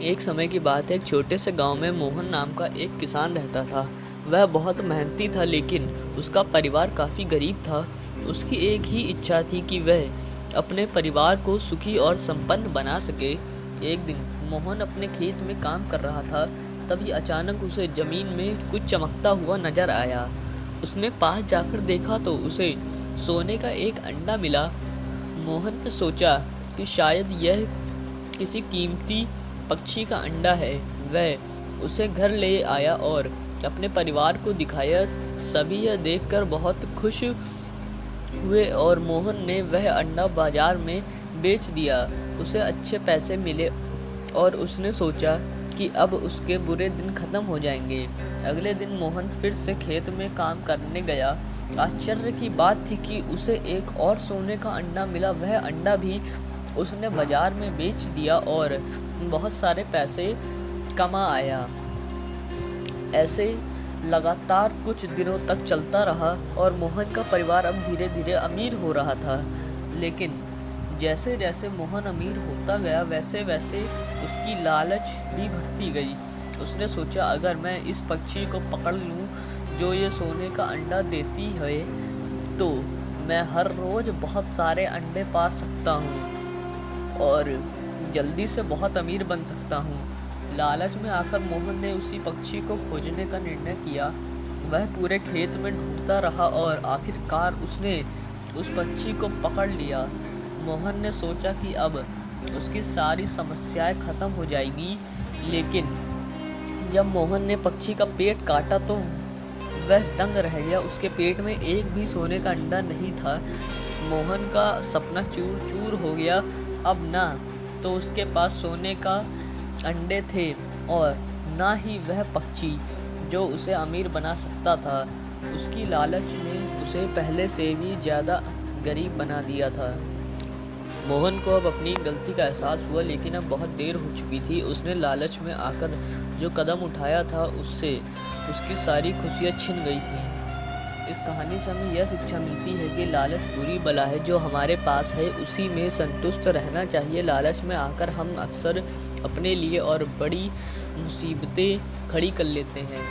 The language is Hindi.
एक समय की बात है, एक छोटे से गांव में मोहन नाम का एक किसान रहता था। वह बहुत मेहनती था, लेकिन उसका परिवार काफ़ी गरीब था। उसकी एक ही इच्छा थी कि वह अपने परिवार को सुखी और संपन्न बना सके। एक दिन मोहन अपने खेत में काम कर रहा था, तभी अचानक उसे ज़मीन में कुछ चमकता हुआ नजर आया। उसने पास जाकर देखा तो उसे सोने का एक अंडा मिला। मोहन ने सोचा कि शायद यह किसी कीमती पक्षी का अंडा है। वह उसे घर ले आया और अपने परिवार को दिखाया। सभी यह देखकर बहुत खुश हुए और मोहन ने वह अंडा बाजार में बेच दिया। उसे अच्छे पैसे मिले और उसने सोचा कि अब उसके बुरे दिन खत्म हो जाएंगे। अगले दिन मोहन फिर से खेत में काम करने गया। आश्चर्य की बात थी कि उसे एक और सोने का अंडा मिला। वह अंडा भी उसने बाजार में बेच दिया और बहुत सारे पैसे कमा आया। ऐसे लगातार कुछ दिनों तक चलता रहा और मोहन का परिवार अब धीरे धीरे अमीर हो रहा था। लेकिन जैसे जैसे मोहन अमीर होता गया, वैसे वैसे उसकी लालच भी बढ़ती गई। उसने सोचा, अगर मैं इस पक्षी को पकड़ लूं जो ये सोने का अंडा देती है, तो मैं हर रोज़ बहुत सारे अंडे पा सकता हूँ और जल्दी से बहुत अमीर बन सकता हूँ। लालच में आकर मोहन ने उसी पक्षी को खोजने का निर्णय किया। वह पूरे खेत में ढूंढता रहा और आखिरकार उसने उस पक्षी को पकड़ लिया। मोहन ने सोचा कि अब उसकी सारी समस्याएं खत्म हो जाएगी। लेकिन जब मोहन ने पक्षी का पेट काटा तो वह दंग रह गया। उसके पेट में एक भी सोने का अंडा नहीं था। मोहन का सपना चूर चूर हो गया। अब ना तो उसके पास सोने का अंडे थे और ना ही वह पक्षी जो उसे अमीर बना सकता था। उसकी लालच ने उसे पहले से भी ज़्यादा गरीब बना दिया था। मोहन को अब अपनी गलती का एहसास हुआ, लेकिन अब बहुत देर हो चुकी थी। उसने लालच में आकर जो कदम उठाया था, उससे उसकी सारी खुशियाँ छिन गई थी। इस कहानी से हमें यह शिक्षा मिलती है कि लालच बुरी बला है। जो हमारे पास है उसी में संतुष्ट रहना चाहिए। लालच में आकर हम अक्सर अपने लिए और बड़ी मुसीबतें खड़ी कर लेते हैं।